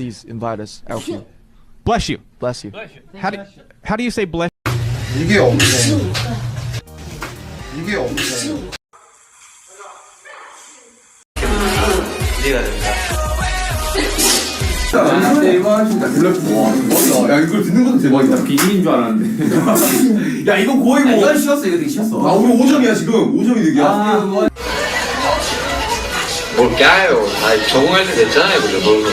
Please invite us, Alfie. Bless you. Bless you. How do you say bless? 이게 없네. 이게 없네. 기대가 됩니다. 야 이걸 듣는 것도 대박이다. 비밀인 줄 알았는데. 야 이건 거의 뭐. 이건 쉬웠어. 이거 되게 쉬웠어. 아 우리 5점이야 지금. 5점이 득이야. 뭘 까요? 다 적응할 때 됐잖아요, 그죠? 너무.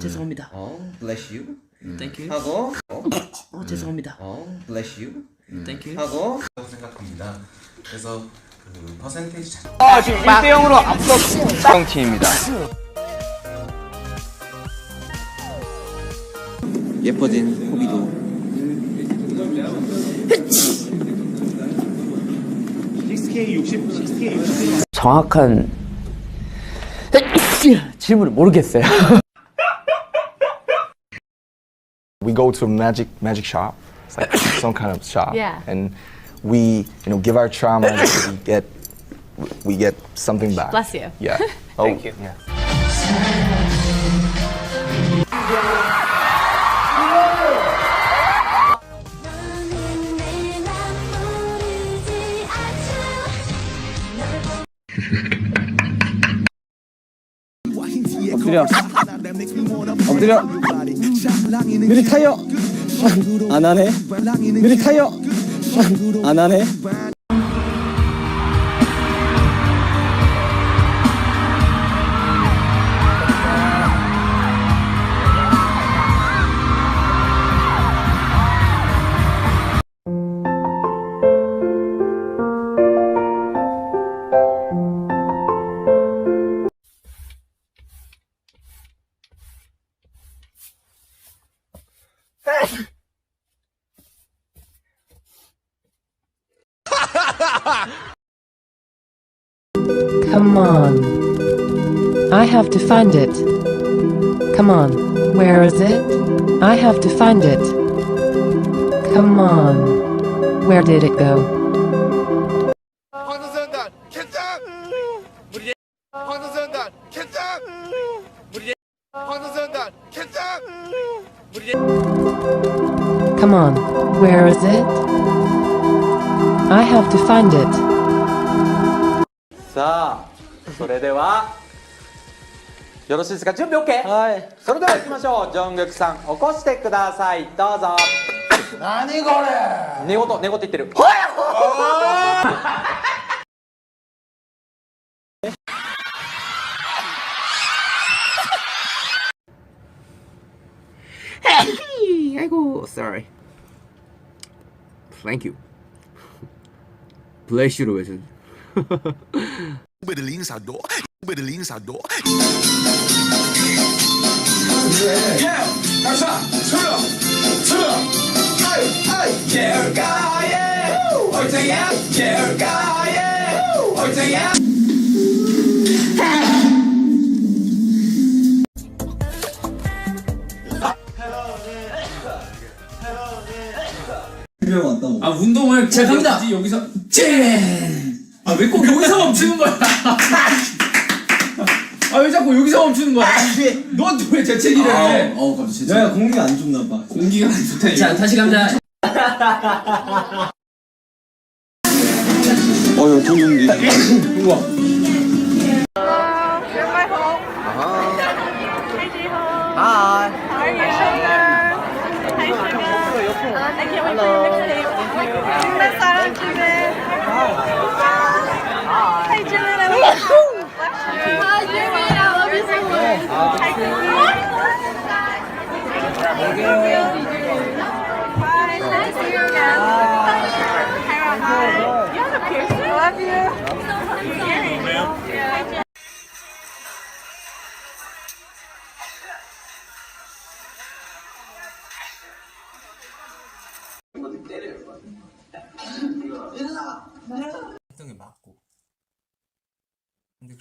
죄송합니다. bless you. Thank you. 하고 죄송합니다. bless you. Thank you. 하고 생각합니다. 그래서 그 퍼센테이지 자. 지금 1대0으로 앞서 팀입니다. 예뻐진 호비도. 정확한 질문을 모르겠어요. We go to a magic shop. It's like some kind of shop. Yeah. And we, give our trauma. we get something back. Bless you. Yeah. Thank you. Yeah. 엎드려. 느리 타이어. 안 하네. 느리 타이어. 안 하네. Come on. I have to find it. Come on. Where is it? I have to find it. Come on. Where did it go? 황선단 캔장. 황선단 캔장. 황선단 캔장. Come on. Where is it? I have to find it. さあ、それではよろしいですか。準備 OK。はい。それでは行きましょう。ジョングクさん起こしてください。どうぞ。何これ。寝言言ってる。아이고, sorry. Thank you. Bless you로 외쳐. 아 운동을 제가 갑니다. 여기서 아 왜 꼭 여기서 멈추는 거야? 아 왜 자꾸 여기서 멈추는 거야? 넌 왜 재채기를 해? 갑자기 재채기. 야 공기가 안 좋나 봐. 공기가 안 좋다. 자 다시 가자. 이거 좋은데. 우와. Hi. How are you, Sugar? Hi, Sugar. I can't wait for your mixtape. Miss Sarah, Judith. Hi, Judith. I love you. Hi, Judith. I love you so much. Hi, Judith. 했던 게 맞고. 근데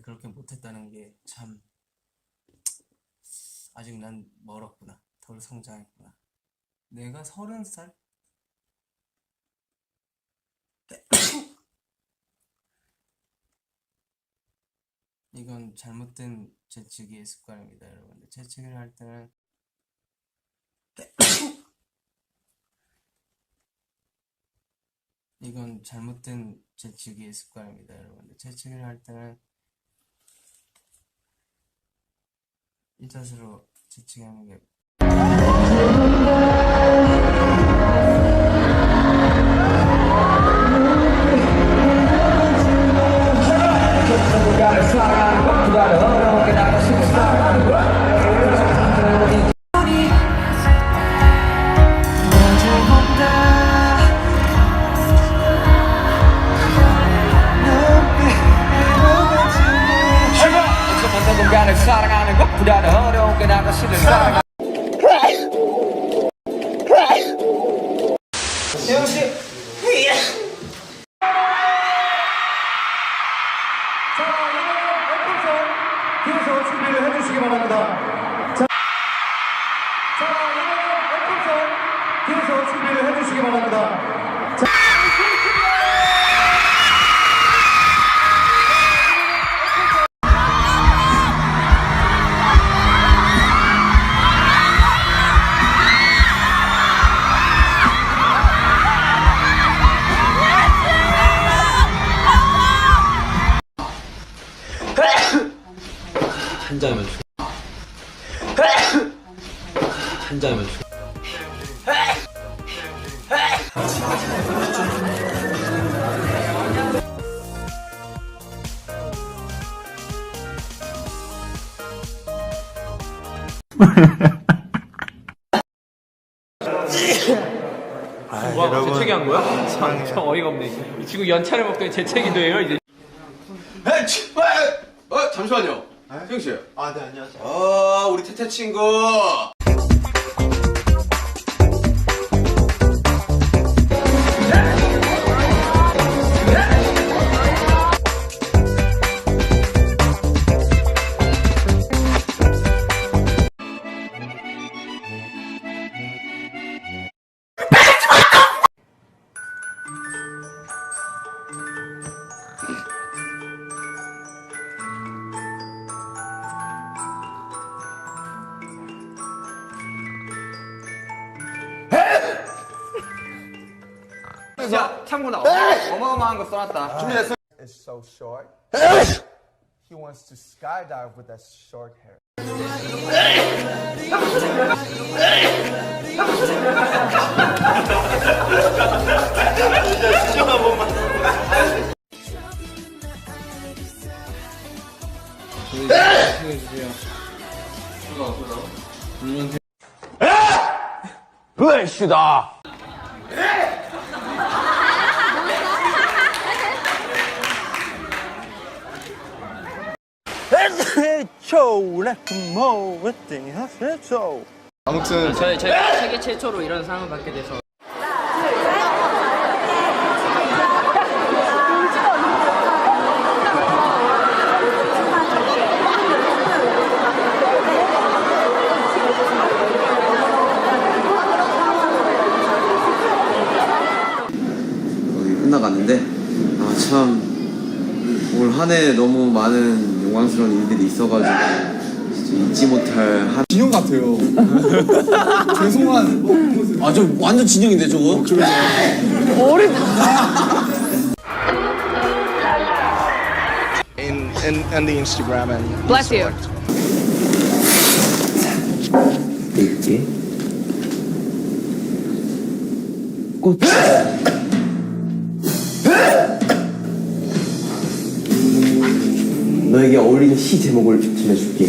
그렇게 못했다는 게 참 아직 난 멀었구나. 덜 성장했구나. 내가 30살? 이건 잘못된 재치기의 습관입니다, 여러분들. 재치기를 할 때는 이건 잘못된 재치기의 습관입니다, 여러분들. 재치기를 할 때는 이 자세로 재치기하는 게 사랑하는 것보다 어려운 게 나가 싫은 사랑. 세영 씨. 자, 여러분 F선 뒤에서 준비를 해주시기 바랍니다. 자, 여러분 F선 뒤에서 준비를 해주시기 바랍니다. 한 잔이면 한 잔이면 와, 재채기 한 거야? 참 어이가 없네. 이 친구 연차를 먹더니 재채기도 해요 이제. 잠시만요. 세영 씨. 아, 네, 안녕하세요. 우리 태태 친구. 야, 참고나 어마어마한 거 써놨다. 준비됐어? It's so short. He wants to skydive with that short hair. 불시다. 아무튼 저희가 세계 최초로 이런 상을 받게 돼서. 거의 끝나갔는데 참 올 한 해 너무 많은 영광스러운 일들이 있어가지고 진짜 잊지 못할 한 진영 같아요. 죄송한. 저 완전 진영인데 저거. in the Instagram and Bless you. 꽃 너에게 어울리는 시 제목을 정해줄게.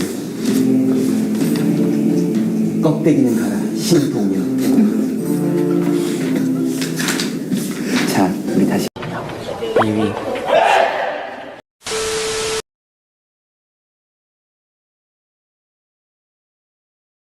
껍데기는 가라 신동여. 자 우리 다시 2위